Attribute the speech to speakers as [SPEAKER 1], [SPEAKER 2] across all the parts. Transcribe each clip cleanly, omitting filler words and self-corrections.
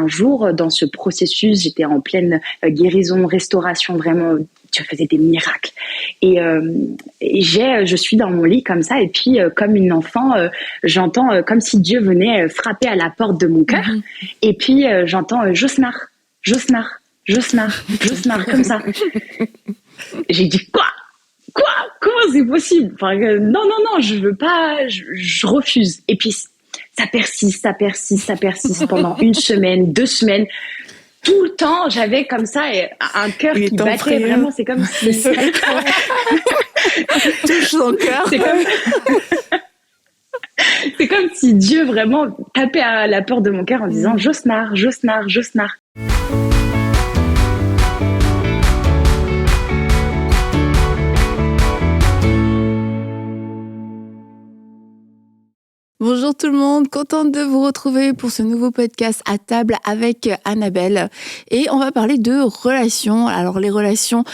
[SPEAKER 1] un jour, dans ce processus, j'étais en pleine guérison, restauration, vraiment, Dieu faisait des miracles. Je suis dans mon lit comme ça, et puis comme une enfant, j'entends comme si Dieu venait frapper à la porte de mon cœur, et puis j'entends Josnar, Josnar, Josnar, Josnar, comme ça. J'ai dit quoi? Comment c'est possible? Enfin, non, je veux pas, je refuse. Et puis ça persiste pendant 1 semaine, 2 semaines. Tout le temps, j'avais comme ça un cœur qui battait vraiment. C'est comme si
[SPEAKER 2] touche son cœur.
[SPEAKER 1] C'est comme si Dieu vraiment tapait à la porte de mon cœur en disant Josnar, Josnar, Josnar.
[SPEAKER 2] Bonjour tout le monde, contente de vous retrouver pour ce nouveau podcast à table avec Annabelle. Et on va parler de relations. Alors les relations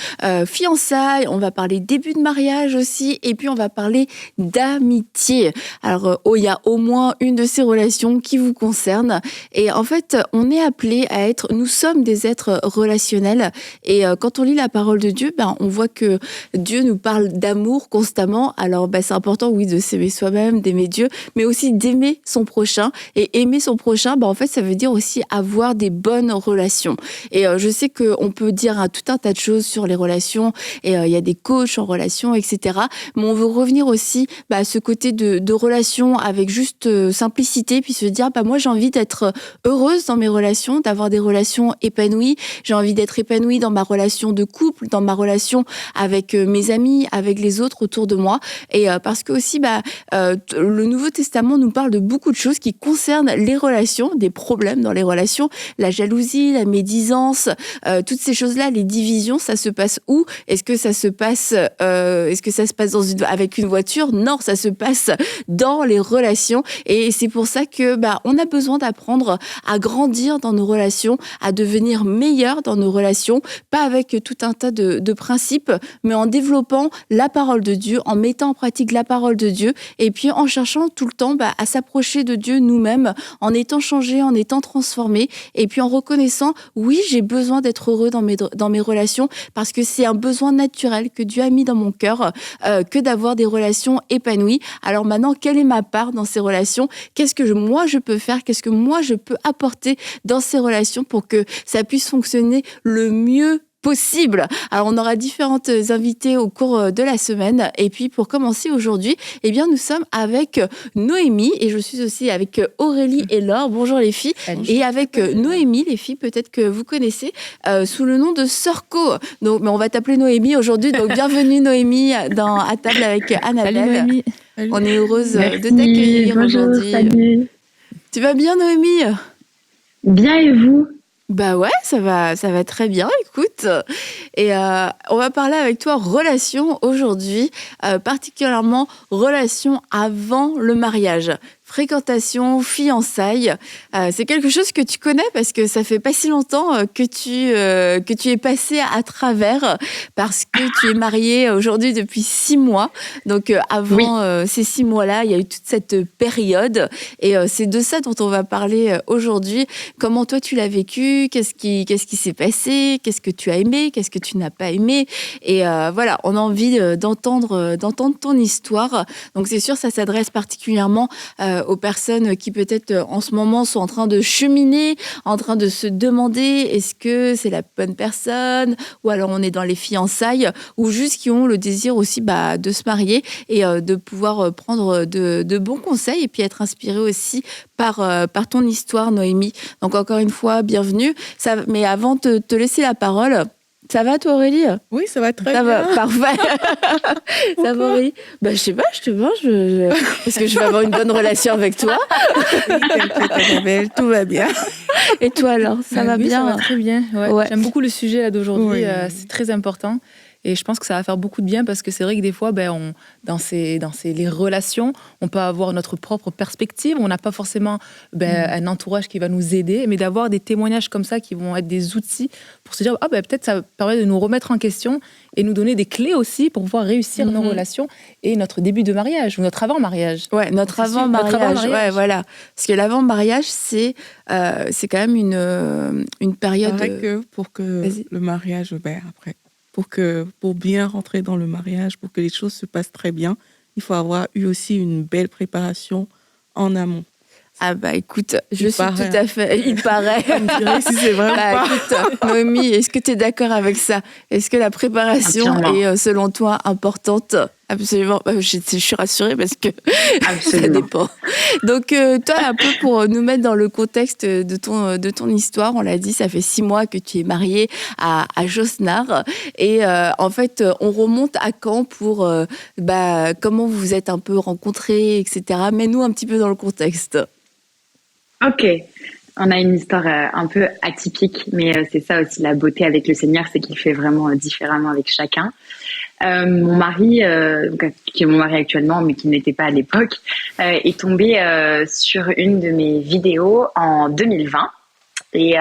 [SPEAKER 2] fiançailles, on va parler début de mariage aussi, et puis on va parler d'amitié. Alors il y a au moins une de ces relations qui vous concerne. Et en fait, on est appelé à être, nous sommes des êtres relationnels. Et quand on lit la parole de Dieu, on voit que Dieu nous parle d'amour constamment. Alors c'est important, oui, de s'aimer soi-même, d'aimer Dieu, mais aussi d'aimer son prochain. Et aimer son prochain, en fait, ça veut dire aussi avoir des bonnes relations. Et je sais qu'on peut dire tout un tas de choses sur les relations, et il y a des coachs en relations, etc. Mais on veut revenir aussi à ce côté de relations avec juste simplicité, puis se dire, moi j'ai envie d'être heureuse dans mes relations, d'avoir des relations épanouies. J'ai envie d'être épanouie dans ma relation de couple, dans ma relation avec mes amis, avec les autres autour de moi. Et parce que aussi, le Nouveau Testament nous parle de beaucoup de choses qui concernent les relations, des problèmes dans les relations, la jalousie, la médisance, toutes ces choses-là, les divisions, ça se passe où? Est-ce que ça se passe avec une voiture? Non, ça se passe dans les relations. Et c'est pour ça que on a besoin d'apprendre à grandir dans nos relations, à devenir meilleur dans nos relations, pas avec tout un tas de principes, mais en développant la parole de Dieu, en mettant en pratique la parole de Dieu, et puis en cherchant tout le temps à s'approcher de Dieu nous-mêmes, en étant changés, en étant transformés, et puis en reconnaissant, oui, j'ai besoin d'être heureux dans mes relations, parce que c'est un besoin naturel que Dieu a mis dans mon cœur, que d'avoir des relations épanouies. Alors maintenant, quelle est ma part dans ces relations? Qu'est-ce que moi je peux faire? Qu'est-ce que moi je peux apporter dans ces relations pour que ça puisse fonctionner le mieux possible? Alors, on aura différentes invitées au cours de la semaine. Et puis, pour commencer aujourd'hui, nous sommes avec Noémie, et je suis aussi avec Aurélie et Laure. Bonjour les filles. Bonjour. Et avec Noémie, les filles, peut-être que vous connaissez, sous le nom de Sœur-Co. Donc, mais on va t'appeler Noémie aujourd'hui. Donc, bienvenue Noémie à table avec Annabelle.
[SPEAKER 3] Salut Noémie.
[SPEAKER 2] On est heureuse
[SPEAKER 1] Merci.
[SPEAKER 2] de t'accueillir aujourd'hui.
[SPEAKER 1] Salut.
[SPEAKER 2] Tu vas bien, Noémie?
[SPEAKER 1] Bien, et vous?
[SPEAKER 2] Ouais, ça va très bien, écoute. Et on va parler avec toi relations aujourd'hui, particulièrement relations avant le mariage. Fréquentation, fiançailles, c'est quelque chose que tu connais parce que ça fait pas si longtemps que tu es passé à travers, parce que tu es mariée aujourd'hui depuis 6 mois. Donc avant ces 6 mois-là, il y a eu toute cette période, et c'est de ça dont on va parler aujourd'hui. Comment toi tu l'as vécu? Qu'est-ce qui s'est passé? Qu'est-ce que tu as aimé? Qu'est-ce que tu n'as pas aimé? Et voilà, on a envie d'entendre ton histoire. Donc c'est sûr, ça s'adresse particulièrement aux personnes qui peut-être en ce moment sont en train de cheminer, en train de se demander est-ce que c'est la bonne personne, ou alors on est dans les fiançailles, ou juste qui ont le désir aussi de se marier, et de pouvoir prendre de bons conseils, et puis être inspiré aussi par ton histoire, Noémie. Donc encore une fois, bienvenue. Mais avant de te laisser la parole, ça va toi, Aurélie?
[SPEAKER 3] Oui, ça va très bien.
[SPEAKER 2] Ça va, parfait. Ça va, Aurélie? Je sais pas, je te mange. Parce que je vais avoir une bonne relation avec toi.
[SPEAKER 3] Tout va bien.
[SPEAKER 2] Et toi alors, ça va bien?
[SPEAKER 3] Ça va très bien. Ouais. J'aime beaucoup le sujet là d'aujourd'hui. Oui. C'est très important. Et je pense que ça va faire beaucoup de bien parce que c'est vrai que des fois, dans les relations, on peut avoir notre propre perspective. On n'a pas forcément un entourage qui va nous aider, mais d'avoir des témoignages comme ça qui vont être des outils pour se dire peut-être ça permet de nous remettre en question et nous donner des clés aussi pour pouvoir réussir nos relations et notre début de mariage ou notre avant-mariage.
[SPEAKER 2] Ouais, notre avant-mariage. Ouais, voilà. Parce que l'avant-mariage, c'est quand même une période.
[SPEAKER 4] C'est vrai que pour que le mariage, après, pour bien rentrer dans le mariage, pour que les choses se passent très bien, il faut avoir eu aussi une belle préparation en amont.
[SPEAKER 2] Ah écoute, je suis tout à fait... Il paraît.
[SPEAKER 4] On me dirait si c'est vrai ou pas.
[SPEAKER 2] Écoute, Noémie, est-ce que tu es d'accord avec ça? Est-ce que la préparation est, selon toi, importante? Absolument. Je suis rassurée parce que ça dépend. Donc, toi, un peu pour nous mettre dans le contexte de ton histoire, on l'a dit, ça fait 6 mois que tu es mariée à Josnar. Et en fait, on remonte à quand pour comment vous vous êtes un peu rencontrés, etc. Mets-nous un petit peu dans le contexte.
[SPEAKER 1] Ok, on a une histoire un peu atypique, mais c'est ça aussi la beauté avec le Seigneur, c'est qu'il fait vraiment différemment avec chacun. Mon mari, qui est mon mari actuellement, mais qui n'était pas à l'époque, est tombé sur une de mes vidéos en 2020. Et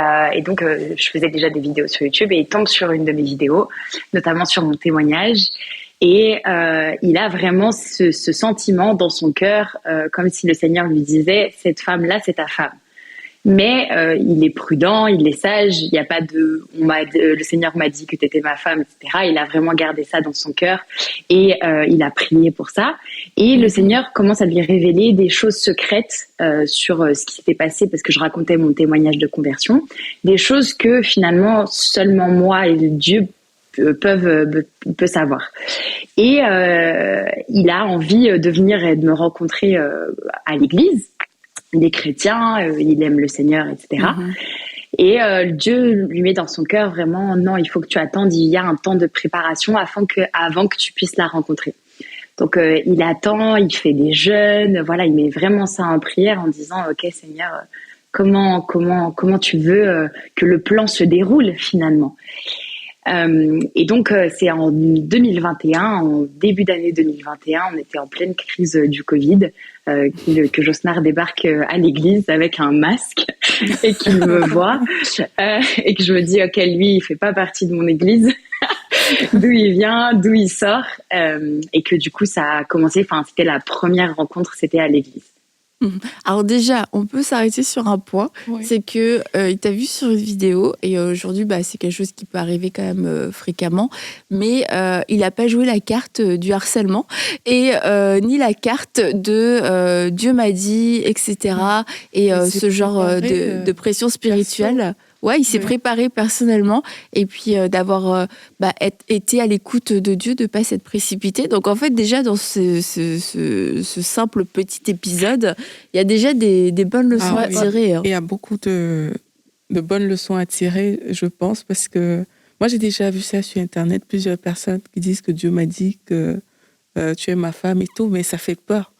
[SPEAKER 1] donc, je faisais déjà des vidéos sur YouTube et il tombe sur une de mes vidéos, notamment sur mon témoignage. Et il a vraiment ce sentiment dans son cœur, comme si le Seigneur lui disait « Cette femme-là, c'est ta femme ». Mais il est prudent, il est sage. Il y a pas le Seigneur m'a dit que tu étais ma femme, etc. Il a vraiment gardé ça dans son cœur et il a prié pour ça. Et le Seigneur commence à lui révéler des choses secrètes sur ce qui s'était passé parce que je racontais mon témoignage de conversion, des choses que finalement seulement moi et Dieu peut savoir. Et il a envie de venir et de me rencontrer à l'église. Il est chrétien, il aime le Seigneur, etc. Et Dieu lui met dans son cœur vraiment, non, il faut que tu attendes, il y a un temps de préparation avant que tu puisses la rencontrer. Donc il attend, il fait des jeûnes, voilà, il met vraiment ça en prière en disant, ok Seigneur, comment tu veux que le plan se déroule finalement. Et donc, c'est en 2021, en début d'année 2021, on était en pleine crise du Covid, que Josnar débarque à l'église avec un masque et qu'il me voit et que je me dis, ok, lui, il fait pas partie de mon église, d'où il vient, d'où il sort, et que du coup, ça a commencé, c'était la première rencontre, c'était à l'église.
[SPEAKER 2] Alors déjà, on peut s'arrêter sur un point, c'est que il t'a vu sur une vidéo et aujourd'hui, c'est quelque chose qui peut arriver quand même fréquemment, mais il n'a pas joué la carte du harcèlement et ni la carte de Dieu m'a dit, etc. Et ce genre de pression spirituelle. Ouais, il s'est préparé personnellement et puis d'avoir été à l'écoute de Dieu, de ne pas s'être précipité. Donc en fait, déjà dans ce simple petit épisode, il y a déjà des bonnes leçons à tirer.
[SPEAKER 4] Il y a beaucoup de bonnes leçons à tirer, je pense, parce que moi j'ai déjà vu ça sur Internet, plusieurs personnes qui disent que Dieu m'a dit que tu es ma femme et tout, mais ça fait peur.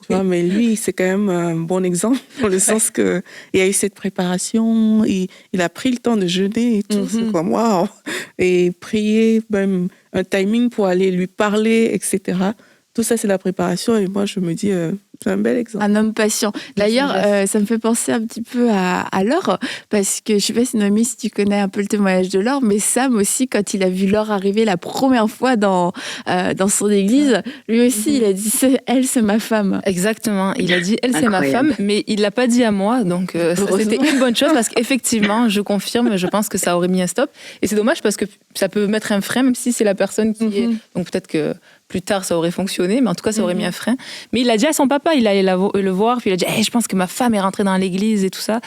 [SPEAKER 4] Tu vois, mais lui, c'est quand même un bon exemple, dans le sens qu'il a eu cette préparation, il a pris le temps de jeûner et tout, c'est comme waouh! Et prier, même un timing pour aller lui parler, etc. Tout ça, c'est la préparation, et moi, je me dis, c'est un bel exemple.
[SPEAKER 2] Un homme patient. D'ailleurs, ça me fait penser un petit peu à Laure, parce que je ne sais pas si Noémie, si tu connais un peu le témoignage de Laure, mais Sam aussi, quand il a vu Laure arriver la première fois dans son église, lui aussi, il a dit, elle, c'est ma femme.
[SPEAKER 3] Exactement. Il a dit, elle, c'est ma femme, mais il ne l'a pas dit à moi, donc c'était une bonne chose, parce qu'effectivement, je confirme, je pense que ça aurait mis un stop. Et c'est dommage, parce que ça peut mettre un frein, même si c'est la personne qui est... Donc peut-être que plus tard, ça aurait fonctionné, mais en tout cas, ça aurait mis un frein. Mais il l'a dit à son papa, il allait le voir, puis il a dit je pense que ma femme est rentrée dans l'église et tout ça.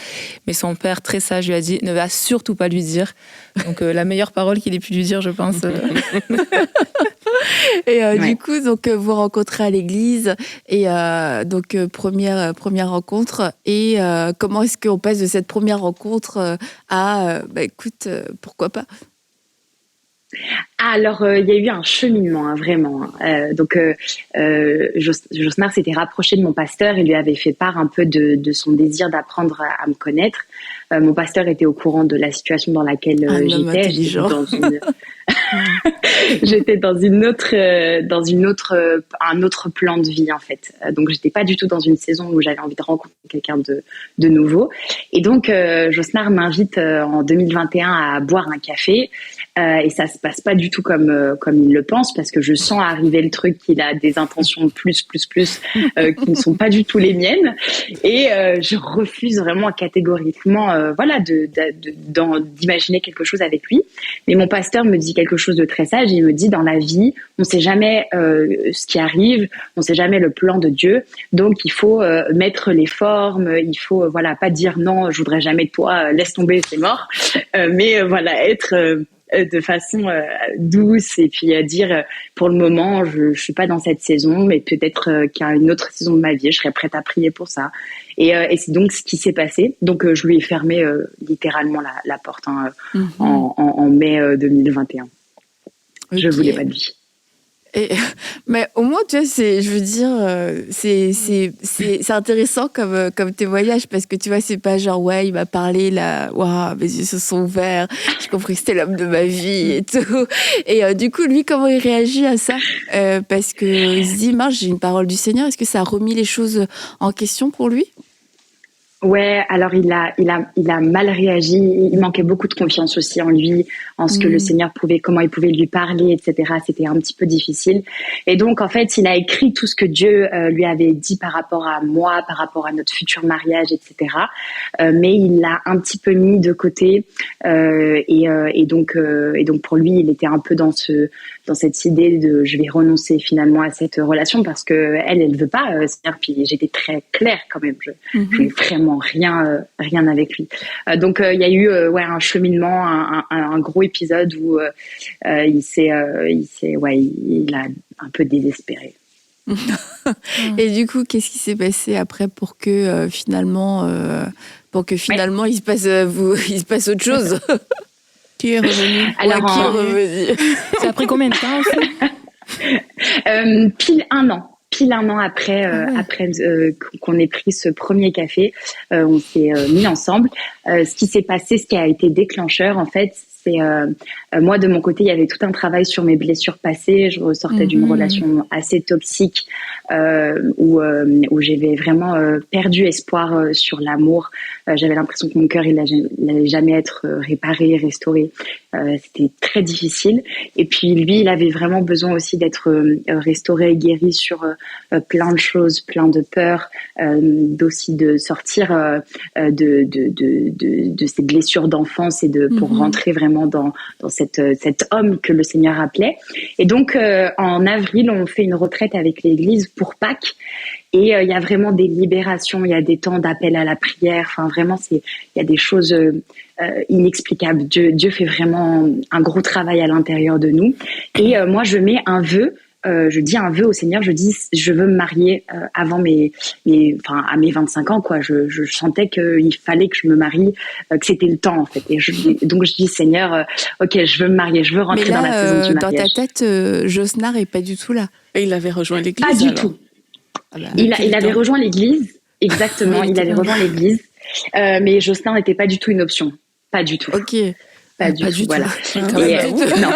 [SPEAKER 3] Mais son père, très sage, lui a dit ne va surtout pas lui dire. Donc, la meilleure parole qu'il ait pu lui dire, je pense.
[SPEAKER 2] Et du coup, donc, vous rencontrez à l'église, et donc, première rencontre. Et comment est-ce qu'on passe de cette première rencontre à écoute, pourquoi pas?
[SPEAKER 1] Alors, il y a eu un cheminement, vraiment. Donc, Josnar s'était rapproché de mon pasteur et lui avait fait part un peu de son désir d'apprendre à me connaître. Mon pasteur était au courant de la situation dans laquelle j'étais. J'étais dans un autre plan de vie en fait. Donc j'étais pas du tout dans une saison où j'avais envie de rencontrer quelqu'un de nouveau. Et donc Josnar m'invite en 2021 à boire un café. Et ça se passe pas du tout comme il le pense, parce que je sens arriver le truc qu'il a des intentions plus qui ne sont pas du tout les miennes, et je refuse vraiment catégoriquement d'imaginer quelque chose avec lui. Mais mon pasteur me dit quelque chose de très sage. Il me dit, dans la vie, on sait jamais ce qui arrive, on sait jamais le plan de Dieu, donc il faut mettre les formes, il faut pas dire non, je voudrais jamais de toi, laisse tomber, c'est mort, mais être de façon douce, et puis dire pour le moment je suis pas dans cette saison, mais peut-être qu'il y a une autre saison de ma vie, je serais prête à prier pour ça, et c'est donc ce qui s'est passé. Donc je lui ai fermé littéralement la porte en mai 2021. Okay. Je voulais pas de vie.
[SPEAKER 2] Mais au moins, tu vois, c'est intéressant comme témoignage, parce que tu vois, c'est pas genre, ouais, il m'a parlé là, waouh, mes yeux se sont ouverts, j'ai compris que c'était l'homme de ma vie et tout. Et du coup, lui, comment il réagit à ça? Parce que il se dit, mince, j'ai une parole du Seigneur. Est-ce que ça a remis les choses en question pour lui?
[SPEAKER 1] Ouais, alors il a mal réagi. Il manquait beaucoup de confiance aussi en lui, en ce que le Seigneur comment il pouvait lui parler, etc. C'était un petit peu difficile. Et donc, en fait, il a écrit tout ce que Dieu lui avait dit par rapport à moi, par rapport à notre futur mariage, etc. Mais il l'a un petit peu mis de côté. Et donc pour lui, il était un peu dans cette idée de je vais renoncer finalement à cette relation, parce que elle veut pas. Puis j'étais très claire quand même. Je voulais vraiment rien avec lui. Donc il y a eu un cheminement, un gros épisode où il a un peu désespéré.
[SPEAKER 2] Et du coup, qu'est-ce qui s'est passé après pour que finalement il se passe autre chose?
[SPEAKER 4] Qui est revenu?
[SPEAKER 1] Alors,
[SPEAKER 2] qui est revenu?
[SPEAKER 3] Ça a pris combien de temps aussi?
[SPEAKER 1] Pile un an après qu'on ait pris ce premier café, on s'est mis ensemble. Ce qui s'est passé, ce qui a été déclencheur, en fait, c'est moi, de mon côté, il y avait tout un travail sur mes blessures passées. Je ressortais d'une relation assez toxique où j'avais vraiment perdu espoir sur l'amour. J'avais l'impression que mon cœur, il n'allait jamais être réparé, restauré. C'était très difficile. Et puis lui, il avait vraiment besoin aussi d'être restauré et guéri sur plein de choses, plein de peurs, d'aussi de sortir de ses blessures d'enfance, et pour rentrer vraiment dans cet homme que le Seigneur appelait. Et donc en avril, on fait une retraite avec l'Église pour Pâques. Et il y a vraiment des libérations, il y a des temps d'appel à la prière. Enfin, vraiment, il y a des choses inexplicables. Dieu fait vraiment un gros travail à l'intérieur de nous. Et moi, je mets un vœu. Je dis un vœu au Seigneur. Je dis, je veux me marier avant à mes 25 ans, quoi. Je sentais qu'il fallait que je me marie, que c'était le temps, en fait. Et donc je dis, Seigneur, ok, je veux me marier, je veux rentrer dans la saison du mariage.
[SPEAKER 2] Dans ta tête, Josnar est pas du tout là.
[SPEAKER 4] Et il avait rejoint l'Église.
[SPEAKER 1] Pas du tout. Il avait rejoint l'Église, exactement. Il avait rejoint l'Église, mais Josnar n'était pas du tout une option, pas du tout.
[SPEAKER 2] Ok.
[SPEAKER 1] Pas du tout. Voilà. Non.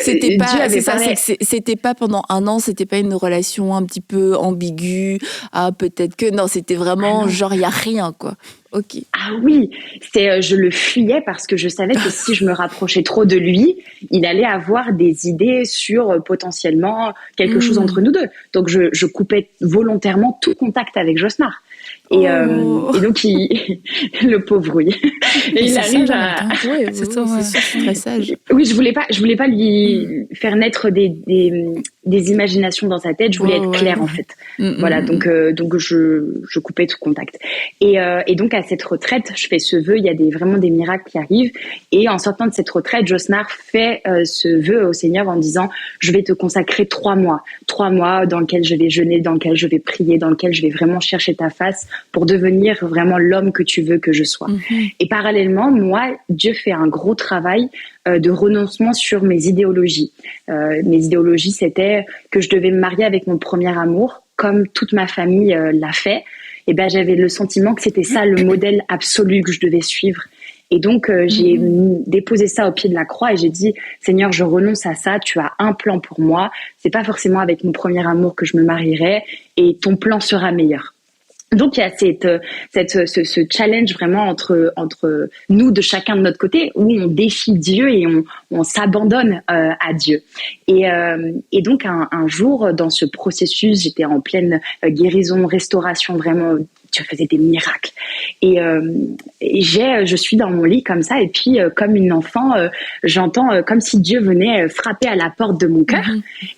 [SPEAKER 2] C'était pas, c'était pas pendant un an, c'était pas une relation un petit peu ambiguë. Ah, peut-être que non, c'était vraiment genre il y a rien, quoi. Ok.
[SPEAKER 1] Ah oui, je le fuyais parce que je savais que si je me rapprochais trop de lui, il allait avoir des idées sur potentiellement quelque chose entre nous deux. Donc je coupais volontairement tout contact avec Josnar. Et donc le pauvre, oui. Et il arrive à.
[SPEAKER 2] C'est très sage.
[SPEAKER 1] Oui, je voulais pas lui faire naître des imaginations dans sa tête. Je voulais être claire, en fait. Voilà, donc je coupais tout contact. Et donc à cette retraite, je fais ce vœu. Il y a vraiment des miracles qui arrivent. Et en sortant de cette retraite, Josnar fait ce vœu au Seigneur en disant: je vais te consacrer 3 mois dans lesquels je vais jeûner, dans lesquels je vais prier, dans lesquels je vais vraiment chercher ta face pour devenir vraiment l'homme que tu veux que je sois. Et parallèlement, moi, Dieu fait un gros travail de renoncement sur mes idéologies. Mes idéologies, c'était que je devais me marier avec mon premier amour, comme toute ma famille l'a fait. Et ben, j'avais le sentiment que c'était ça le modèle absolu que je devais suivre. Et donc, j'ai déposé ça au pied de la croix et j'ai dit, Seigneur, je renonce à ça. Tu as un plan pour moi. C'est pas forcément avec mon premier amour que je me marierai et ton plan sera meilleur. Donc il y a ce challenge vraiment entre nous de chacun de notre côté où on défie Dieu et on s'abandonne à Dieu. Et donc un jour dans ce processus, j'étais en pleine guérison, restauration, vraiment Dieu faisait des miracles. Et je suis dans mon lit comme ça et puis comme une enfant, j'entends comme si Dieu venait frapper à la porte de mon cœur.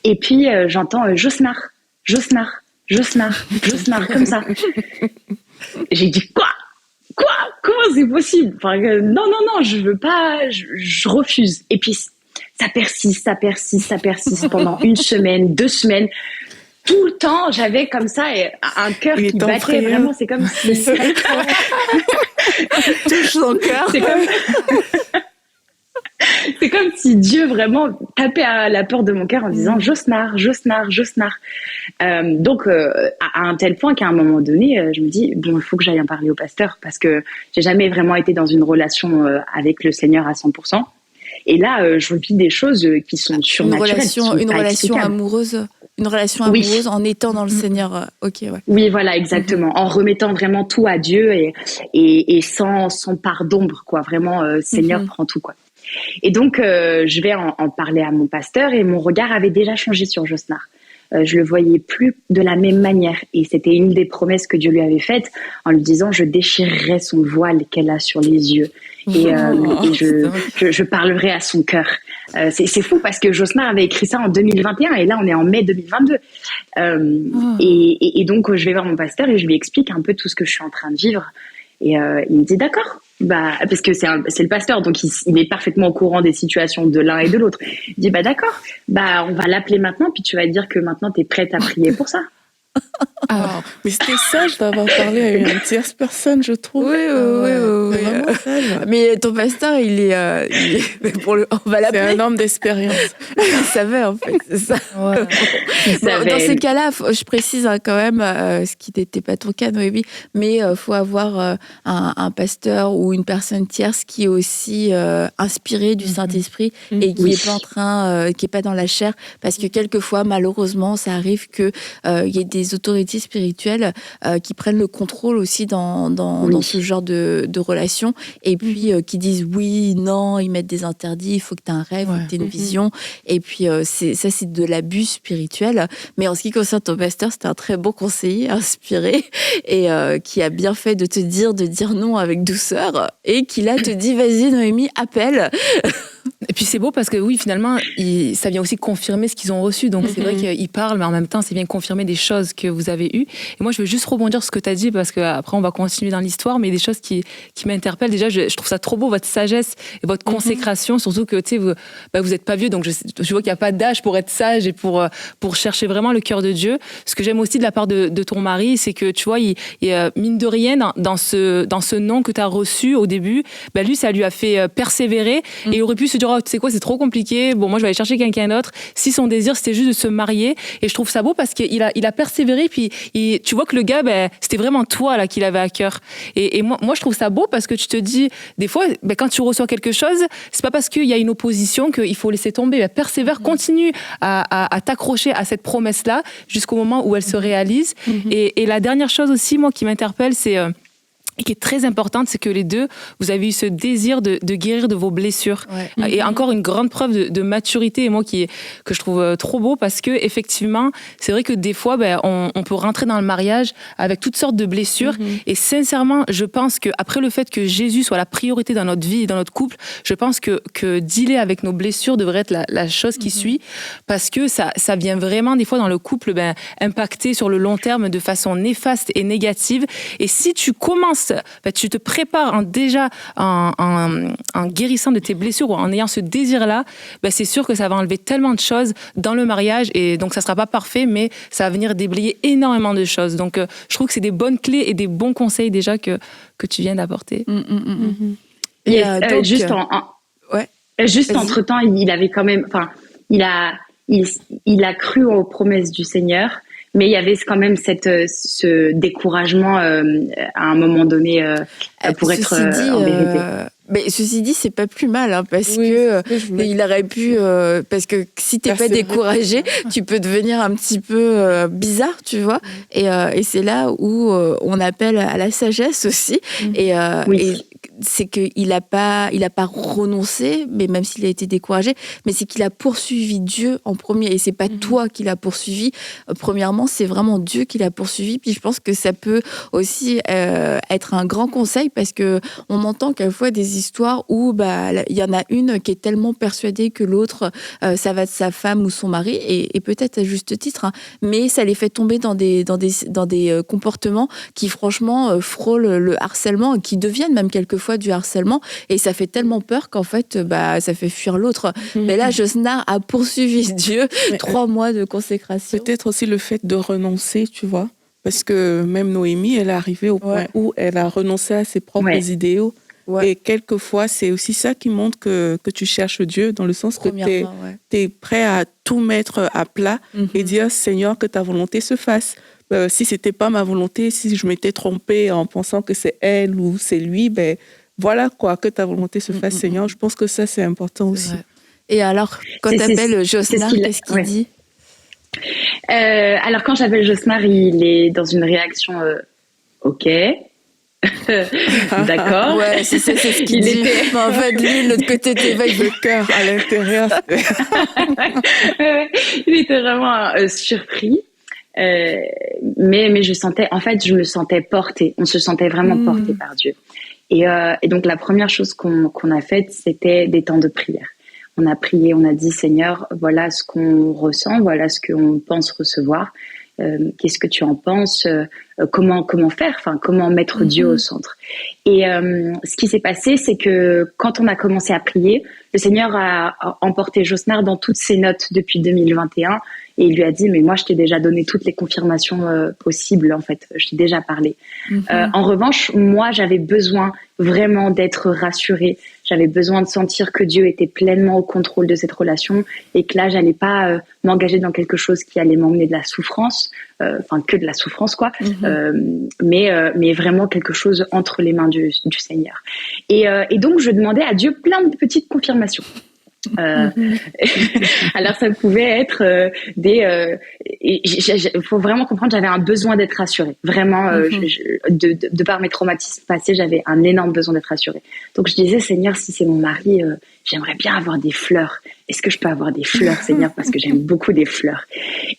[SPEAKER 1] Et puis j'entends Josmar, comme ça. J'ai dit quoi? Comment c'est possible? Enfin, non, je veux pas, je refuse. Et puis ça persiste pendant 1 semaine, 2 semaines. Tout le temps, j'avais comme ça un cœur qui battait vraiment. C'est comme si
[SPEAKER 2] touche son cœur.
[SPEAKER 1] C'est comme si Dieu vraiment tapait à la porte de mon cœur en disant Josmar. Donc à un tel point qu'à un moment donné, je me dis bon, il faut que j'aille en parler au pasteur parce que j'ai jamais vraiment été dans une relation avec le Seigneur à 100%. Et là, je vis des choses qui sont surnaturelles.
[SPEAKER 2] Une relation amoureuse
[SPEAKER 1] Oui.
[SPEAKER 2] en étant dans le Seigneur. Ok, ouais.
[SPEAKER 1] Oui, voilà, exactement. En remettant vraiment tout à Dieu et sans part d'ombre, quoi. Vraiment, Seigneur prend tout, quoi. Et donc, je vais en parler à mon pasteur et mon regard avait déjà changé sur Josmar. Je le voyais plus de la même manière et c'était une des promesses que Dieu lui avait faites en lui disant je déchirerai son voile qu'elle a sur les yeux et je parlerai à son cœur. C'est fou parce que Josmar avait écrit ça en 2021 et là on est en mai 2022. Et donc je vais voir mon pasteur et je lui explique un peu tout ce que je suis en train de vivre et il me dit d'accord. Parce que c'est le pasteur, donc il est parfaitement au courant des situations de l'un et de l'autre. Il dit d'accord, on va l'appeler maintenant, puis tu vas dire que maintenant tu es prête à prier pour ça.
[SPEAKER 4] Mais c'était sage d'avoir parlé à une tierce personne, je trouve.
[SPEAKER 2] Oui. Mais ton pasteur, on va l'appeler.
[SPEAKER 4] C'est un homme d'expérience.
[SPEAKER 2] Il savait, en fait, c'est ça. Ouais. Dans ces cas-là, je précise quand même, ce qui n'était pas ton cas, Noémie, mais il faut avoir un pasteur ou une personne tierce qui est aussi inspirée du Saint-Esprit et qui n'est pas en train, qui n'est pas dans la chair, parce que quelquefois, malheureusement, ça arrive qu'il y ait des autorités spirituelles qui prennent le contrôle aussi dans ce genre de relation et puis qui disent oui, non, ils mettent des interdits, il faut que tu aies un rêve, il faut que tu aies une vision et puis c'est de l'abus spirituel. Mais en ce qui concerne ton pasteur, c'était un très bon conseiller inspiré et qui a bien fait de dire non avec douceur et qui là te dit vas-y Noémie, appelle.
[SPEAKER 3] Et puis c'est beau parce que oui, finalement, ça vient aussi confirmer ce qu'ils ont reçu. Donc c'est vrai qu'ils parlent, mais en même temps, c'est bien confirmer des choses que vous avez eues. Et moi, je veux juste rebondir sur ce que tu as dit parce qu'après, on va continuer dans l'histoire, mais des choses qui m'interpellent. Déjà, je trouve ça trop beau, votre sagesse et votre consécration, surtout que vous n'êtes pas vieux, donc je vois qu'il n'y a pas d'âge pour être sage et pour chercher vraiment le cœur de Dieu. Ce que j'aime aussi de la part de ton mari, c'est que tu vois, il mine de rien, dans ce nom que tu as reçu au début, lui, ça lui a fait persévérer et il aurait pu se dire tu sais quoi, c'est trop compliqué, bon moi je vais aller chercher quelqu'un d'autre. Si son désir c'était juste de se marier, et je trouve ça beau parce qu'il a persévéré, puis tu vois que le gars c'était vraiment toi là qu'il avait à cœur. Et moi je trouve ça beau parce que tu te dis des fois quand tu reçois quelque chose, c'est pas parce qu'il y a une opposition qu'il faut laisser tomber. Persévère, continue à t'accrocher à cette promesse là jusqu'au moment où elle se réalise. Et la dernière chose aussi moi qui m'interpelle, c'est et qui est très importante, c'est que les deux, vous avez eu ce désir de guérir de vos blessures. Ouais. Et encore une grande preuve de maturité, et moi que je trouve trop beau, parce que effectivement, c'est vrai que des fois, on peut rentrer dans le mariage avec toutes sortes de blessures. Et sincèrement, je pense qu'après le fait que Jésus soit la priorité dans notre vie et dans notre couple, je pense que dealer avec nos blessures devrait être la chose qui suit, parce que ça vient vraiment des fois dans le couple impacter sur le long terme de façon néfaste et négative. Et si tu commences tu te prépares déjà en guérissant de tes blessures ou en ayant ce désir-là, c'est sûr que ça va enlever tellement de choses dans le mariage et donc ça ne sera pas parfait, mais ça va venir déblayer énormément de choses. Donc je trouve que c'est des bonnes clés et des bons conseils déjà que tu viens d'apporter.
[SPEAKER 1] Et donc, juste entre-temps, il avait quand même, il a cru aux promesses du Seigneur. Mais il y avait quand même ce découragement à un moment donné pour être en vérité.
[SPEAKER 2] Mais ceci dit, c'est pas plus mal, hein, parce que il aurait pu, parce que si t'es pas découragé, tu peux devenir un petit peu bizarre, tu vois. Et c'est là où on appelle à la sagesse aussi. Et c'est qu'il a pas renoncé, mais même s'il a été découragé, mais c'est qu'il a poursuivi Dieu en premier. Et c'est pas toi qui l'as poursuivi. Premièrement, c'est vraiment Dieu qui l'a poursuivi. Puis je pense que ça peut aussi être un grand conseil, parce que on entend quelquefois des histoires où il y en a une qui est tellement persuadée que l'autre ça va de sa femme ou son mari, et peut-être à juste titre, hein, mais ça les fait tomber dans des comportements qui franchement frôlent le harcèlement, qui deviennent même quelquefois du harcèlement, et ça fait tellement peur qu'en fait ça fait fuir l'autre. Mais là, Josnar a poursuivi Dieu, 3 mois de consécration.
[SPEAKER 4] Peut-être aussi le fait de renoncer, tu vois, parce que même Noémie, elle est arrivée au point où elle a renoncé à ses propres idéaux. Et quelquefois, c'est aussi ça qui montre que tu cherches Dieu, dans le sens que tu es prêt à tout mettre à plat et dire, Seigneur, que ta volonté se fasse. Si ce n'était pas ma volonté, si je m'étais trompée en pensant que c'est elle ou c'est lui, voilà quoi, que ta volonté se fasse, Seigneur. Je pense que ça, c'est important aussi.
[SPEAKER 2] Et alors, quand tu appelles Josnar, qu'est-ce qu'il dit?
[SPEAKER 1] Alors, quand j'appelle Josnar, il est dans une réaction OK. D'accord.
[SPEAKER 2] Ouais, c'est ce qu'il dit. Mais en fait, lui, l'autre côté t'éveille le cœur à l'intérieur.
[SPEAKER 1] Il était vraiment surpris. Mais je me sentais portée. On se sentait vraiment porté par Dieu. Et donc, la première chose qu'on a faite, c'était des temps de prière. On a prié, on a dit, Seigneur, voilà ce qu'on ressent, voilà ce qu'on pense recevoir. Qu'est-ce que tu en penses? Comment faire? Enfin, comment mettre Dieu au centre? Et ce qui s'est passé, c'est que quand on a commencé à prier, le Seigneur a emporté Josnar dans toutes ses notes depuis 2021, et il lui a dit, mais moi, je t'ai déjà donné toutes les confirmations possibles, en fait. Je t'ai déjà parlé. En revanche, moi, j'avais besoin vraiment d'être rassurée. J'avais besoin de sentir que Dieu était pleinement au contrôle de cette relation, et que là, j'allais pas m'engager dans quelque chose qui allait m'emmener de la souffrance, que de la souffrance, quoi. Mais vraiment quelque chose entre les mains du Seigneur. Et donc, je demandais à Dieu plein de petites confirmations. Alors ça pouvait être faut vraiment comprendre, j'avais un besoin d'être rassurée, vraiment. De par mes traumatismes passés, j'avais un énorme besoin d'être rassurée. Donc je disais, Seigneur, si c'est mon mari, j'aimerais bien avoir des fleurs. Est-ce que je peux avoir des fleurs, Seigneur, parce que j'aime beaucoup des fleurs.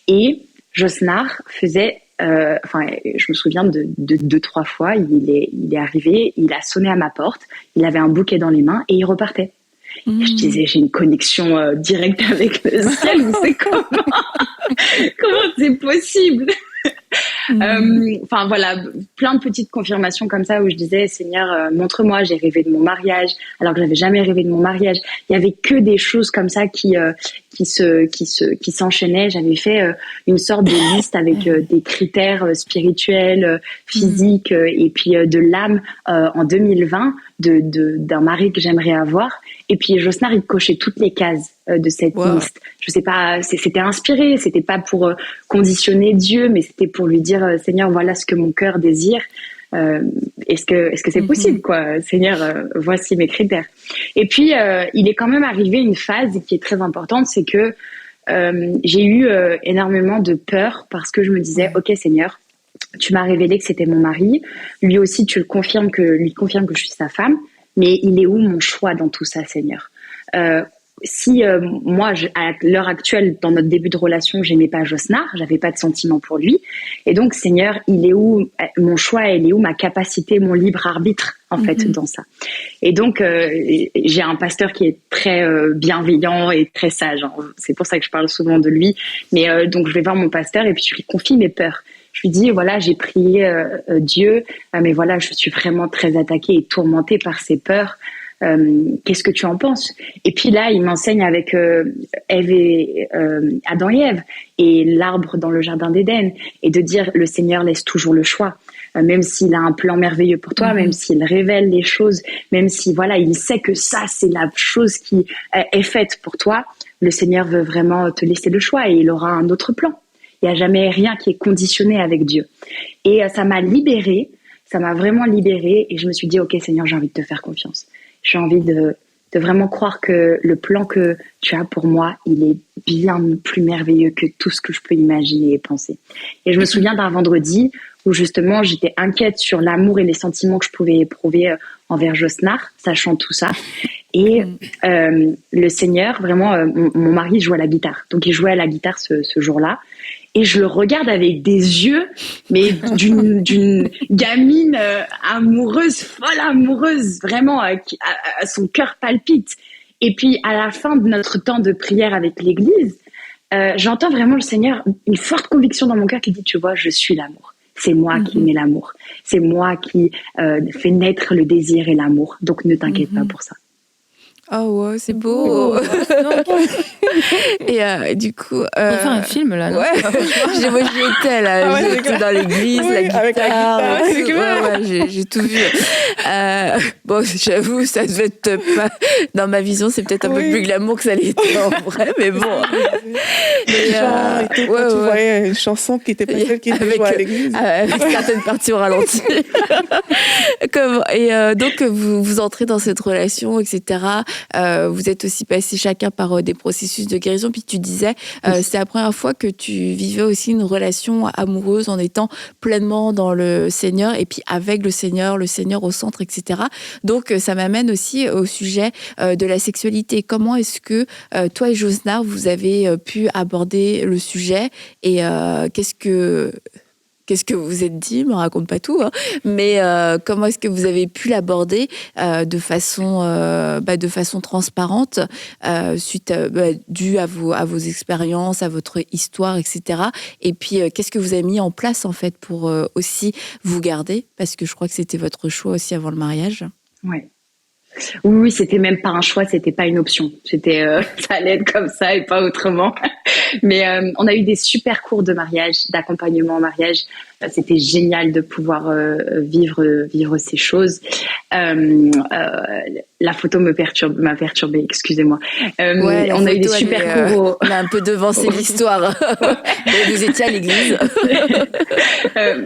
[SPEAKER 1] Et Josnar faisait je me souviens de 2-3 fois, il est arrivé, il a sonné à ma porte, il avait un bouquet dans les mains et il repartait. Je disais, j'ai une connexion directe avec le ciel, vous savez comment c'est possible? Voilà, plein de petites confirmations comme ça où je disais, Seigneur, montre-moi, j'ai rêvé de mon mariage, alors que j'avais jamais rêvé de mon mariage. Il y avait que des choses comme ça qui s'enchaînaient. J'avais fait une sorte de liste avec des critères spirituels, physiques, et puis de l'âme en 2020 d'un mari que j'aimerais avoir. Et puis Josnar, il cochait toutes les cases de cette liste. Je sais pas, c'était inspiré, c'était pas pour conditionner Dieu, mais c'était pour lui dire, Seigneur, voilà ce que mon cœur désire. Est-ce que c'est possible, quoi, Seigneur, voici mes critères. Et puis il est quand même arrivé une phase qui est très importante, c'est que j'ai eu énormément de peur, parce que je me disais, ok, Seigneur, tu m'as révélé que c'était mon mari, lui aussi tu lui confirmes que je suis sa femme, mais il est où mon choix dans tout ça, Seigneur? Si moi, à l'heure actuelle, dans notre début de relation, j'aimais pas Josnar, j'avais pas de sentiment pour lui, et donc Seigneur, il est où mon choix, il est où ma capacité, mon libre arbitre, en fait, dans ça? Et donc j'ai un pasteur qui est très bienveillant et très sage, hein. C'est pour ça que je parle souvent de lui, mais donc je vais voir mon pasteur et puis je lui confie mes peurs. Je lui dis, voilà, j'ai prié Dieu, mais voilà, je suis vraiment très attaquée et tourmentée par ces peurs. Qu'est-ce que tu en penses? Et puis là, il m'enseigne avec Adam et Ève et l'arbre dans le jardin d'Éden, et de dire, le Seigneur laisse toujours le choix. Même s'il a un plan merveilleux pour toi, même s'il révèle les choses, même si voilà, il sait que ça, c'est la chose qui est faite pour toi, le Seigneur veut vraiment te laisser le choix et il aura un autre plan. Il n'y a jamais rien qui est conditionné avec Dieu. Et ça m'a libérée, ça m'a vraiment libérée, et je me suis dit, ok Seigneur, j'ai envie de te faire confiance. j'ai envie de vraiment croire que le plan que tu as pour moi, il est bien plus merveilleux que tout ce que je peux imaginer et penser. Et je me souviens d'un vendredi où justement j'étais inquiète sur l'amour et les sentiments que je pouvais éprouver envers Josnar, sachant tout ça. Et le Seigneur, vraiment, mon mari joue à la guitare. Donc il jouait à la guitare ce jour-là. Et je le regarde avec des yeux, mais d'une gamine amoureuse, folle amoureuse, vraiment, son cœur palpite. Et puis, à la fin de notre temps de prière avec l'Église, j'entends vraiment le Seigneur, une forte conviction dans mon cœur qui dit, tu vois, je suis l'amour. C'est moi qui mets l'amour. C'est moi qui fais naître le désir et l'amour. Donc, ne t'inquiète pas pour ça.
[SPEAKER 2] Oh ouais, c'est beau. Et du coup,
[SPEAKER 3] on fait un film là. Non
[SPEAKER 2] ouais. Moi j'y étais là, j'étais dans l'église, la guitare.
[SPEAKER 4] Avec la guitare.
[SPEAKER 2] J'ai tout vu. Bon, j'avoue, ça devait être pas. Dans ma vision, c'est peut-être un peu plus glamour que ça l'était en vrai, mais bon.
[SPEAKER 4] Tu voyais une chanson qui était pas celle qui était jouée à l'église,
[SPEAKER 2] avec certaines parties au ralenti. Et donc vous entrez dans cette relation, etc. Vous êtes aussi passés chacun par des processus de guérison. Puis tu disais, c'est la première fois que tu vivais aussi une relation amoureuse en étant pleinement dans le Seigneur et puis avec le Seigneur au centre, etc. Donc ça m'amène aussi au sujet de la sexualité. Comment est-ce que toi et Josnar, vous avez pu aborder le sujet et qu'est-ce que vous vous êtes dit, me raconte pas tout, hein, mais comment est-ce que vous avez pu l'aborder de façon transparente, dû à vos expériences, à votre histoire, etc. Et puis, qu'est-ce que vous avez mis en place, en fait, pour aussi vous garder? Parce que je crois que c'était votre choix aussi avant le mariage.
[SPEAKER 1] Ouais. Oui, c'était même pas un choix, c'était pas une option. C'était, ça allait être comme ça et pas autrement. Mais on a eu des super cours de mariage, d'accompagnement au mariage. C'était génial de pouvoir vivre ces choses. La photo m'a perturbée, excusez-moi. On a eu des super cours.
[SPEAKER 2] On a un peu devancé l'histoire. Vous étiez à l'église.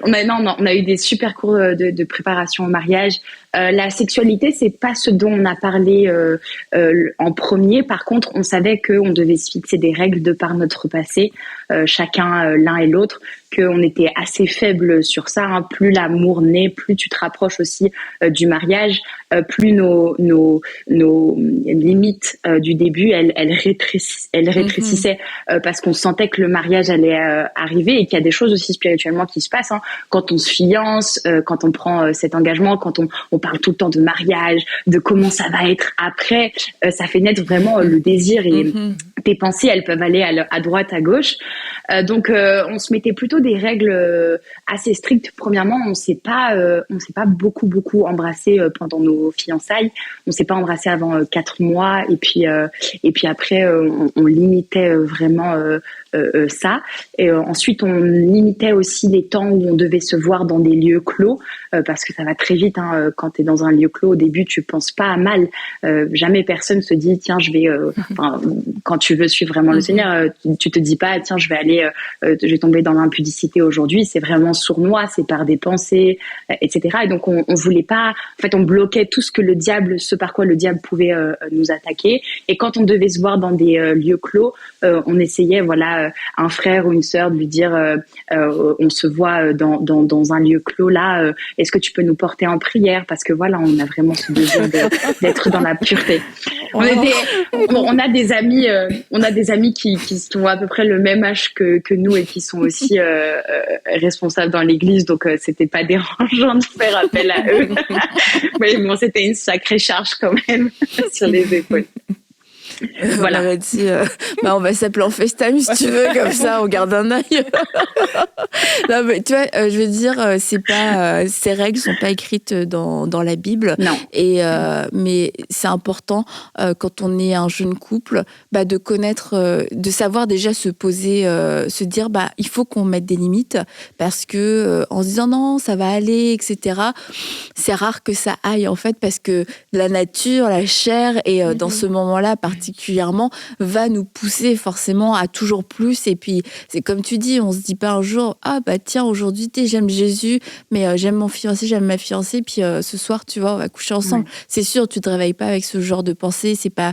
[SPEAKER 1] On a eu des super cours de préparation au mariage. La sexualité, c'est pas ce dont on a parlé en premier. Par contre, on savait qu'on devait se fixer des règles de par notre passé, chacun l'un et l'autre, qu'on était assez faible sur ça. Hein. Plus l'amour naît, plus tu te rapproches aussi du mariage, plus nos limites du début, elles rétrécissaient parce qu'on sentait que le mariage allait arriver et qu'il y a des choses aussi spirituellement qui se passent. Hein. Quand on se fiance, quand on prend cet engagement, quand on parle tout le temps de mariage, de comment ça va être après, ça fait naître vraiment le désir et tes pensées, elles peuvent aller à droite, à gauche. Donc, on se mettait plutôt des règles assez strictes. Premièrement, on s'est pas beaucoup embrassé pendant nos fiançailles. On s'est pas embrassé avant 4 mois. Et puis après, on limitait vraiment ça. Et ensuite, on limitait aussi les temps où on devait se voir dans des lieux clos, parce que ça va très vite. Hein, quand tu es dans un lieu clos, au début, tu penses pas à mal. Jamais personne se dit, tiens, je vais... quand tu veux suivre vraiment le Seigneur, tu te dis pas, tiens, je vais tomber dans l'impudicité aujourd'hui. C'est vraiment sournois, c'est par des pensées, etc. Et donc, on voulait pas... En fait, on bloquait tout ce par quoi le diable pouvait nous attaquer. Et quand on devait se voir dans des lieux clos, on essayait, un frère ou une sœur de lui dire on se voit dans un lieu clos là, est-ce que tu peux nous porter en prière, parce que on a vraiment ce besoin d'être dans la pureté. On a des amis qui ont à peu près le même âge que nous et qui sont aussi responsables dans l'église, donc c'était pas dérangeant de faire appel à eux. Mais bon, c'était une sacrée charge quand même sur les épaules.
[SPEAKER 2] Voilà. On aurait dit, on va s'appeler en FaceTime si tu veux, comme ça, on garde un œil. Non, mais tu vois, je veux dire, c'est pas, ces règles sont pas écrites dans la Bible.
[SPEAKER 1] Non.
[SPEAKER 2] Mais c'est important quand on est un jeune couple, de connaître, de savoir déjà se poser, se dire, il faut qu'on mette des limites, parce que en se disant non, ça va aller, etc. C'est rare que ça aille en fait, parce que la nature, la chair, et dans ce moment-là particulier, particulièrement va nous pousser forcément à toujours plus. Et puis, c'est comme tu dis, on se dit pas un jour, ah bah tiens, aujourd'hui, j'aime Jésus, mais j'aime mon fiancé, j'aime ma fiancée, puis ce soir, tu vois, on va coucher ensemble. Ouais. C'est sûr, tu te réveilles pas avec ce genre de pensée, c'est pas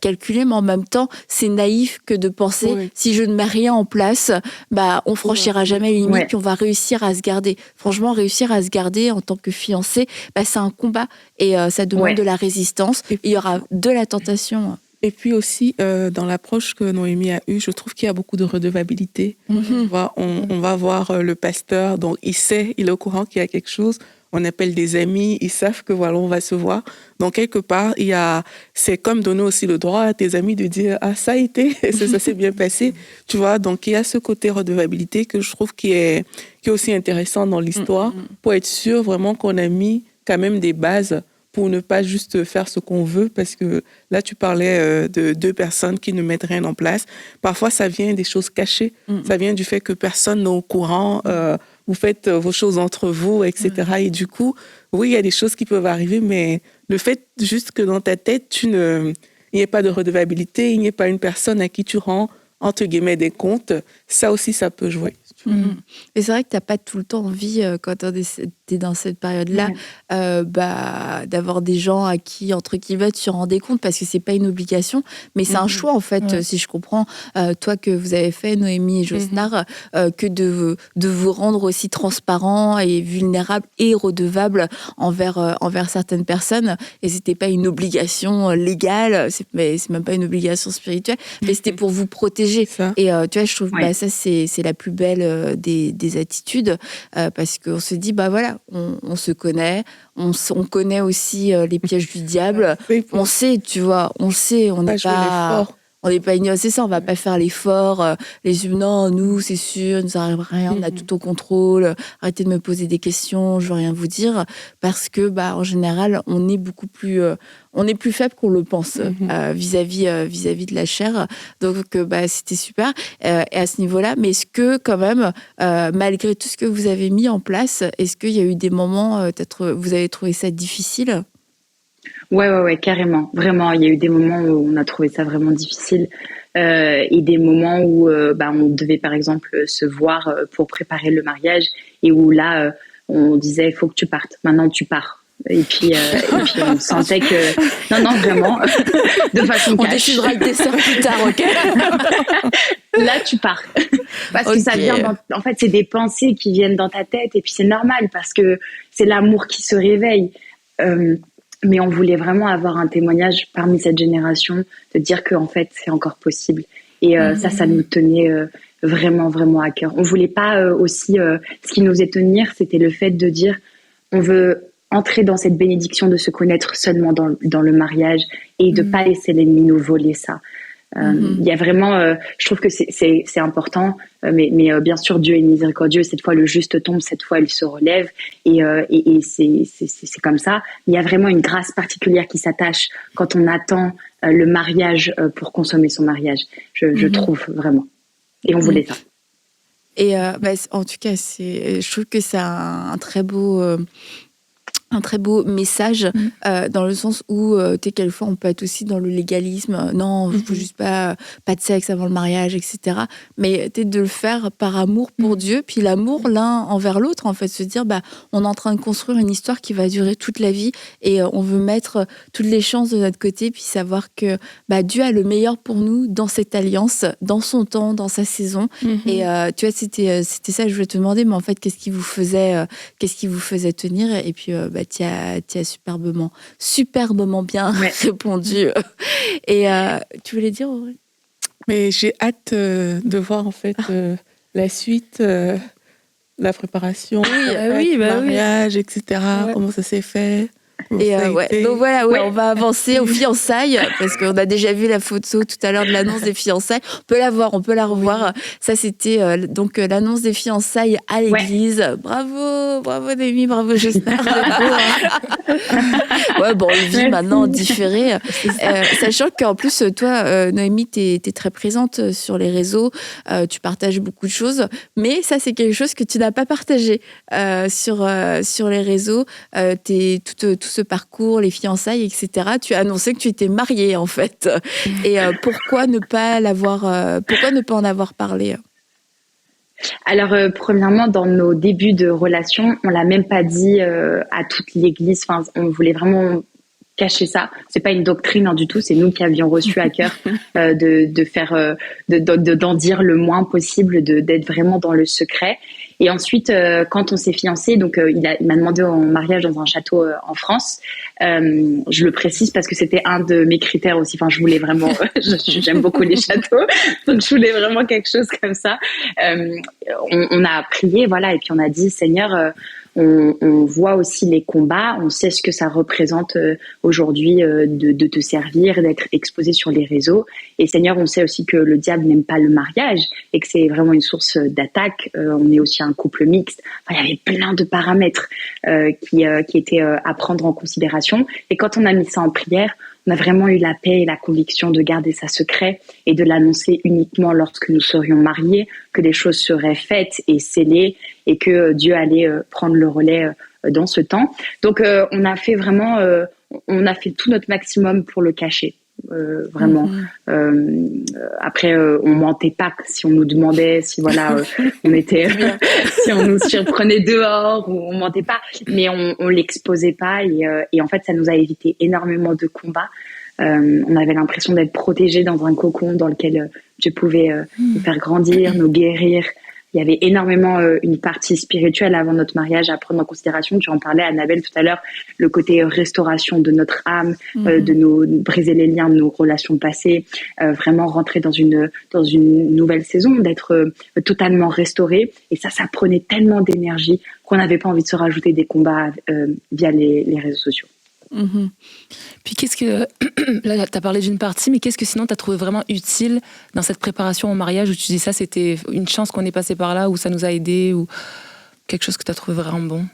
[SPEAKER 2] calculé, mais en même temps, c'est naïf que de penser, si je ne mets rien en place, bah on franchira jamais les limites, puis on va réussir à se garder. Franchement, réussir à se garder en tant que fiancé, bah c'est un combat et ça demande de la résistance. Il y aura de la tentation.
[SPEAKER 4] Et puis aussi, dans l'approche que Noémie a eue, je trouve qu'il y a beaucoup de redevabilité. Tu vois, on va voir le pasteur, donc il est au courant qu'il y a quelque chose. On appelle des amis, ils savent que voilà, on va se voir. Donc, quelque part, c'est comme donner aussi le droit à tes amis de dire, ah, ça a été, ça s'est bien passé. Tu vois, donc il y a ce côté redevabilité que je trouve qui est aussi intéressant dans l'histoire pour être sûr vraiment qu'on a mis quand même des bases pour ne pas juste faire ce qu'on veut, parce que là, tu parlais de 2 personnes qui ne mettent rien en place. Parfois, ça vient des choses cachées. Ça vient du fait que personne n'est au courant. Vous faites vos choses entre vous, etc. Et du coup, oui, il y a des choses qui peuvent arriver, mais le fait juste que dans ta tête, il n'y ait pas de redevabilité, il n'y ait pas une personne à qui tu rends, entre guillemets, des comptes, ça aussi, ça peut jouer.
[SPEAKER 2] Et c'est vrai que tu n'as pas tout le temps envie, quand tu es dans cette période-là, d'avoir des gens à qui, entre guillemets, tu rendais compte, parce que ce n'est pas une obligation, mais c'est un choix, en fait, si je comprends, toi, que vous avez fait, Noémie et Josnar, que de vous rendre aussi transparent et vulnérable et redevable envers certaines personnes. Et ce n'était pas une obligation légale, mais c'est même pas une obligation spirituelle, mais c'était pour vous protéger. Et tu vois, je trouve que ça, c'est la plus belle des attitudes, parce qu'on se dit, bah voilà, on se connaît, on connaît aussi les pièges du diable, on sait, tu vois, on n'est pas... On n'est pas ignorant, c'est ça, on va pas faire l'effort. Les humains, non, nous, c'est sûr, il nous arrive rien, on a tout au contrôle. Arrêtez de me poser des questions, je veux rien vous dire. Parce que, en général, on est beaucoup plus, on est plus faible qu'on le pense vis-à-vis de la chair. Donc, c'était super. Et à ce niveau-là, mais est-ce que, quand même, malgré tout ce que vous avez mis en place, est-ce qu'il y a eu des moments, peut-être, vous avez trouvé ça difficile ?
[SPEAKER 1] Ouais, carrément. Vraiment, il y a eu des moments où on a trouvé ça vraiment difficile et des moments où on devait, par exemple, se voir pour préparer le mariage et où là, on disait, il faut que tu partes. Maintenant, tu pars. Et puis on sentait que... Non, vraiment, de façon cash.
[SPEAKER 2] On décidera le dessert plus tard, ok ?
[SPEAKER 1] Là, tu pars. Parce que ça vient... En fait, c'est des pensées qui viennent dans ta tête et puis c'est normal parce que c'est l'amour qui se réveille. Mais on voulait vraiment avoir un témoignage parmi cette génération, de dire qu'en fait, c'est encore possible. Et ça nous tenait vraiment, vraiment à cœur. On voulait pas aussi... ce qui nous faisait tenir, c'était le fait de dire, on veut entrer dans cette bénédiction de se connaître seulement dans le mariage et de pas laisser l'ennemi nous voler ça. Il y a vraiment, je trouve que c'est important, mais bien sûr Dieu est miséricordieux. Cette fois le juste tombe, cette fois il se relève, et c'est comme ça. Il y a vraiment une grâce particulière qui s'attache quand on attend le mariage pour consommer son mariage. Je trouve vraiment, et on voulait ça.
[SPEAKER 2] Et en tout cas, je trouve que c'est un très beau message dans le sens où quelquefois on peut être aussi dans le légalisme, non, il faut juste pas de sexe avant le mariage, etc. Mais de le faire par amour pour Dieu, puis l'amour l'un envers l'autre, en fait, se dire on est en train de construire une histoire qui va durer toute la vie et on veut mettre toutes les chances de notre côté, puis savoir que Dieu a le meilleur pour nous dans cette alliance, dans son temps, dans sa saison. Et tu vois, c'était ça que je voulais te demander, mais en fait, qu'est-ce qui vous faisait tenir? Et puis tu as superbement bien répondu. Et tu voulais dire, Aurélien ?
[SPEAKER 4] Mais j'ai hâte de voir en fait la suite, la préparation, le mariage, etc. Comment ça s'est fait.
[SPEAKER 2] Et donc voilà, on va avancer aux fiançailles parce qu'on a déjà vu la photo tout à l'heure de l'annonce des fiançailles. On peut la voir, on peut la revoir. Ça, c'était donc l'annonce des fiançailles à l'église. Bravo Noémie, bravo Josnar. Ouais, bon, on le vit maintenant en différé. Sachant qu'en plus, toi, Noémie, t'es très présente sur les réseaux, tu partages beaucoup de choses, mais ça, c'est quelque chose que tu n'as pas partagé sur les réseaux. Tout ce parcours, les fiançailles, etc. Tu as annoncé que tu étais mariée, en fait. Et pourquoi ne pas en avoir parlé?
[SPEAKER 1] Alors, premièrement, dans nos débuts de relation, on l'a même pas dit à toute l'Église. Enfin, on voulait vraiment cacher ça. C'est pas une doctrine du tout. C'est nous qui avions reçu à cœur de faire, d'en dire le moins possible, d'être vraiment dans le secret. Et ensuite, quand on s'est fiancés, donc il m'a demandé en mariage dans un château en France. Je le précise parce que c'était un de mes critères aussi. Enfin, je voulais vraiment, j'aime beaucoup les châteaux, donc je voulais vraiment quelque chose comme ça. On a prié, voilà, et puis on a dit, Seigneur, on voit aussi les combats, on sait ce que ça représente aujourd'hui de te servir, d'être exposé sur les réseaux. Et Seigneur, on sait aussi que le diable n'aime pas le mariage et que c'est vraiment une source d'attaque. On est aussi un couple mixte. Enfin, il y avait plein de paramètres qui étaient à prendre en considération. Et quand on a mis ça en prière, on a vraiment eu la paix et la conviction de garder ça secret et de l'annoncer uniquement lorsque nous serions mariés, que les choses seraient faites et scellées et que Dieu allait prendre le relais dans ce temps. Donc on a fait vraiment, on a fait tout notre maximum pour le cacher. Vraiment. Après, on mentait pas si on nous demandait si voilà, on était, si on nous surprenait dehors ou on mentait pas, mais on l'exposait pas et en fait, ça nous a évité énormément de combats. On avait l'impression d'être protégés dans un cocon dans lequel Dieu pouvait nous faire grandir, nous guérir. Il y avait énormément une partie spirituelle avant notre mariage à prendre en considération. Tu en parlais, Annabelle, tout à l'heure, le côté restauration de notre âme, de briser les liens de nos relations passées, vraiment rentrer dans une nouvelle saison, d'être totalement restauré. Et ça prenait tellement d'énergie qu'on n'avait pas envie de se rajouter des combats via les réseaux sociaux.
[SPEAKER 3] Puis qu'est-ce que, là tu as parlé d'une partie, mais qu'est-ce que sinon tu as trouvé vraiment utile dans cette préparation au mariage où tu dis ça c'était une chance qu'on est passé par là, où ça nous a aidés, ou quelque chose que tu as trouvé vraiment bon?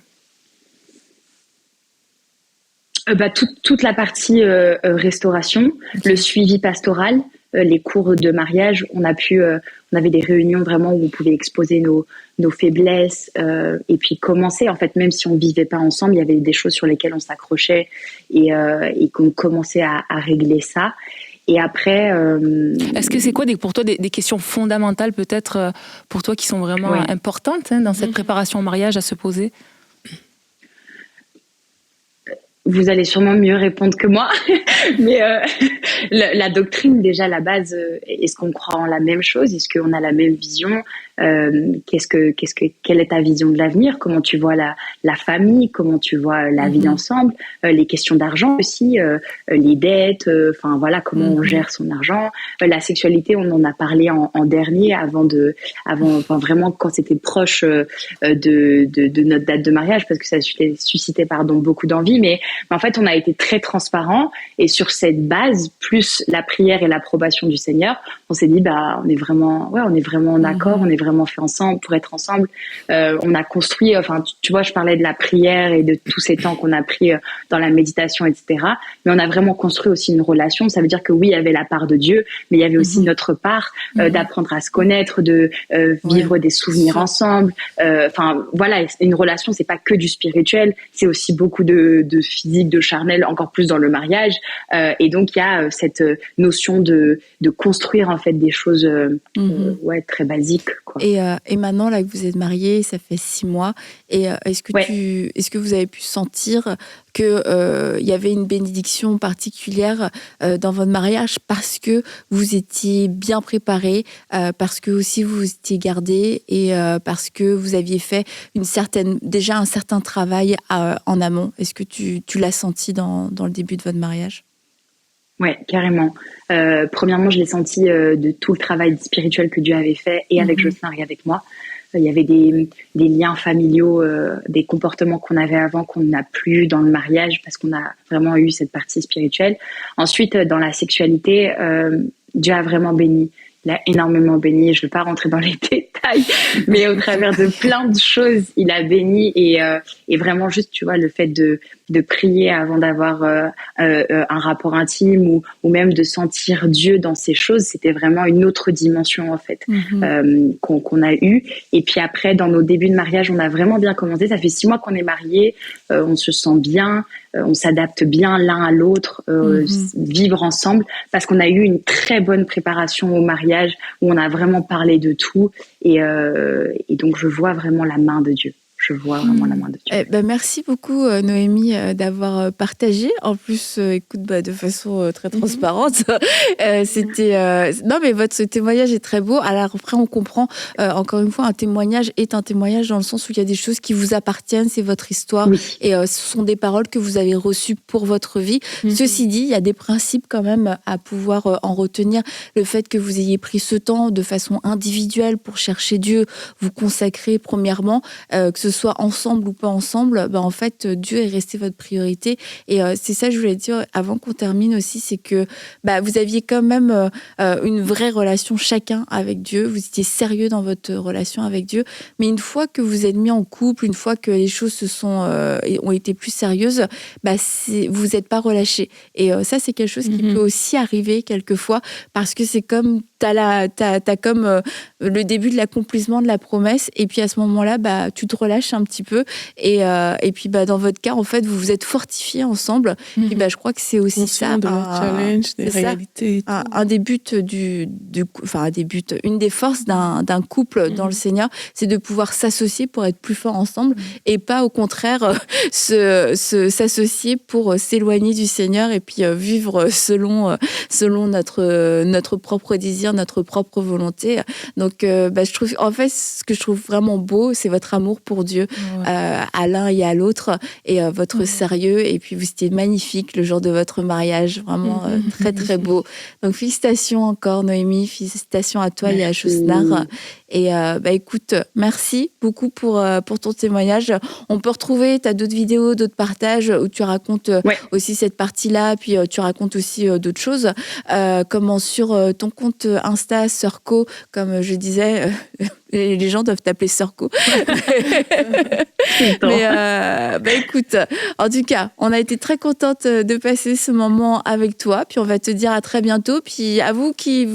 [SPEAKER 1] Toute la partie restauration, le suivi pastoral, les cours de mariage, on avait des réunions vraiment où on pouvait exposer nos faiblesses et puis commencer, en fait, même si on vivait pas ensemble, il y avait des choses sur lesquelles on s'accrochait et qu'on commençait à régler ça. Et après...
[SPEAKER 3] Est-ce que c'est quoi pour toi des questions fondamentales peut-être pour toi qui sont vraiment importantes dans cette préparation au mariage à se poser?
[SPEAKER 1] Vous allez sûrement mieux répondre que moi, mais la doctrine, déjà, la base, est-ce qu'on croit en la même chose? Est-ce qu'on a la même vision? Quelle est ta vision de l'avenir? Comment tu vois la famille? Comment tu vois la vie ensemble? Les questions d'argent aussi, les dettes, enfin voilà, comment on gère son argent. La sexualité, on en a parlé en dernier, enfin vraiment quand c'était proche de notre date de mariage, parce que ça suscitait beaucoup d'envie, mais en fait, on a été très transparent et sur cette base, plus la prière et l'approbation du Seigneur, on s'est dit, on est vraiment en accord, on est vraiment fait ensemble pour être ensemble. On a construit, enfin, tu vois, je parlais de la prière et de tous ces temps qu'on a pris dans la méditation, etc. Mais on a vraiment construit aussi une relation. Ça veut dire que oui, il y avait la part de Dieu, mais il y avait aussi notre part d'apprendre à se connaître, de vivre des souvenirs ensemble. Enfin, voilà, une relation, c'est pas que du spirituel, c'est aussi beaucoup de physique, de charnel, encore plus dans le mariage. Et donc, il y a cette notion de construire en fait des choses très basiques, quoi.
[SPEAKER 2] Et maintenant, là que vous êtes mariés, ça fait 6 mois, et est-ce que vous avez pu sentir qu'il y avait une bénédiction particulière dans votre mariage parce que vous étiez bien préparés, parce que aussi vous étiez gardés et parce que vous aviez fait déjà un certain travail en amont? Est-ce que tu l'as senti dans le début de votre mariage?
[SPEAKER 1] Ouais, carrément. Premièrement, je l'ai senti de tout le travail spirituel que Dieu avait fait et avec Josnar et avec moi. Il y avait des liens familiaux, des comportements qu'on avait avant qu'on n'a plus dans le mariage parce qu'on a vraiment eu cette partie spirituelle. Ensuite, dans la sexualité, Dieu a vraiment béni. Il a énormément béni. Je ne vais pas rentrer dans les détails, mais au travers de plein de choses, il a béni et vraiment juste, tu vois, le fait de de prier avant d'avoir un rapport intime ou même de sentir Dieu dans ces choses, c'était vraiment une autre dimension en fait qu'on a eue. Et puis après, dans nos débuts de mariage, on a vraiment bien commencé. Ça fait 6 mois qu'on est mariés, on se sent bien, on s'adapte bien l'un à l'autre, vivre ensemble, parce qu'on a eu une très bonne préparation au mariage où on a vraiment parlé de tout. Et donc, je vois vraiment la main de Dieu. Je vois vraiment la main de Dieu.
[SPEAKER 2] Merci beaucoup, Noémie, d'avoir partagé. En plus, écoute, de façon très transparente. Non, mais votre témoignage est très beau. Alors après, on comprend, encore une fois, un témoignage est un témoignage dans le sens où il y a des choses qui vous appartiennent, c'est votre histoire. Oui. Et ce sont des paroles que vous avez reçues pour votre vie. Ceci dit, il y a des principes quand même à pouvoir en retenir. Le fait que vous ayez pris ce temps de façon individuelle pour chercher Dieu, vous consacrer premièrement, que ce soit ensemble ou pas ensemble, en fait, Dieu est resté votre priorité. Et c'est ça que je voulais dire avant qu'on termine aussi, c'est que vous aviez quand même une vraie relation chacun avec Dieu. Vous étiez sérieux dans votre relation avec Dieu. Mais une fois que vous êtes mis en couple, une fois que les choses ont été plus sérieuses, vous n'êtes pas relâchés. Et ça, c'est quelque chose qui peut aussi arriver quelquefois, parce que c'est comme t'as comme le début de l'accomplissement de la promesse, et puis à ce moment-là, tu te relâches un petit peu, et puis dans votre cas, en fait, vous vous êtes fortifiés ensemble. Et je crois que c'est aussi ça,
[SPEAKER 4] challenge, des réalités.
[SPEAKER 2] Un des buts une des forces d'un couple dans le Seigneur, c'est de pouvoir s'associer pour être plus fort ensemble, et pas au contraire s'associer pour s'éloigner du Seigneur et puis vivre selon notre propre désir, notre propre volonté. Donc, je trouve, en fait, ce que je trouve vraiment beau, c'est votre amour pour Dieu, à l'un et à l'autre, et votre sérieux. Et puis, vous étiez magnifique le jour de votre mariage, vraiment très, très beau. Donc, félicitations encore, Noémie, félicitations à toi et à Josnar. Et écoute, merci beaucoup pour ton témoignage. On peut retrouver, tu as d'autres vidéos, d'autres partages où tu racontes aussi cette partie-là, puis tu racontes aussi d'autres choses, comment sur ton compte Insta, Sœur-Co, comme je disais, les gens doivent t'appeler Sœur-Co. Mais écoute, en tout cas, on a été très contente de passer ce moment avec toi, puis on va te dire à très bientôt. Puis à vous qui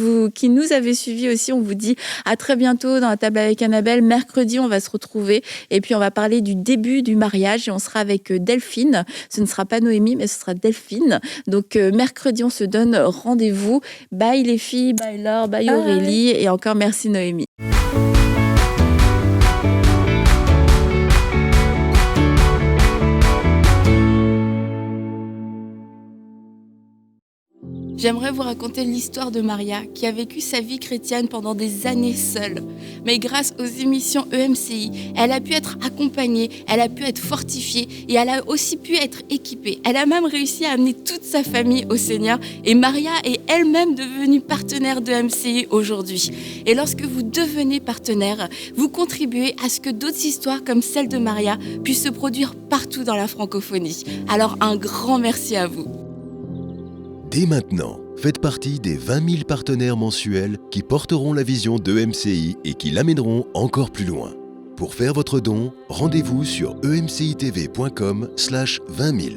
[SPEAKER 2] nous avez suivis aussi, on vous dit à très bientôt dans la table avec Annabelle. Mercredi, on va se retrouver et puis on va parler du début du mariage, et on sera avec Delphine. Ce ne sera pas Noémie, mais ce sera Delphine. Donc mercredi, on se donne rendez-vous. Bye les filles, bye Laure, bye Aurélie, et encore merci Noémie. J'aimerais vous raconter l'histoire de Maria, qui a vécu sa vie chrétienne pendant des années seule. Mais grâce aux émissions EMCI, elle a pu être accompagnée, elle a pu être fortifiée, et elle a aussi pu être équipée. Elle a même réussi à amener toute sa famille au Seigneur, et Maria est elle-même devenue partenaire de EMCI aujourd'hui. Et lorsque vous devenez partenaire, vous contribuez à ce que d'autres histoires comme celle de Maria puissent se produire partout dans la francophonie. Alors un grand merci à vous.
[SPEAKER 5] Dès maintenant, faites partie des 20 000 partenaires mensuels qui porteront la vision d'EMCI et qui l'amèneront encore plus loin. Pour faire votre don, rendez-vous sur emcitv.com/20 000.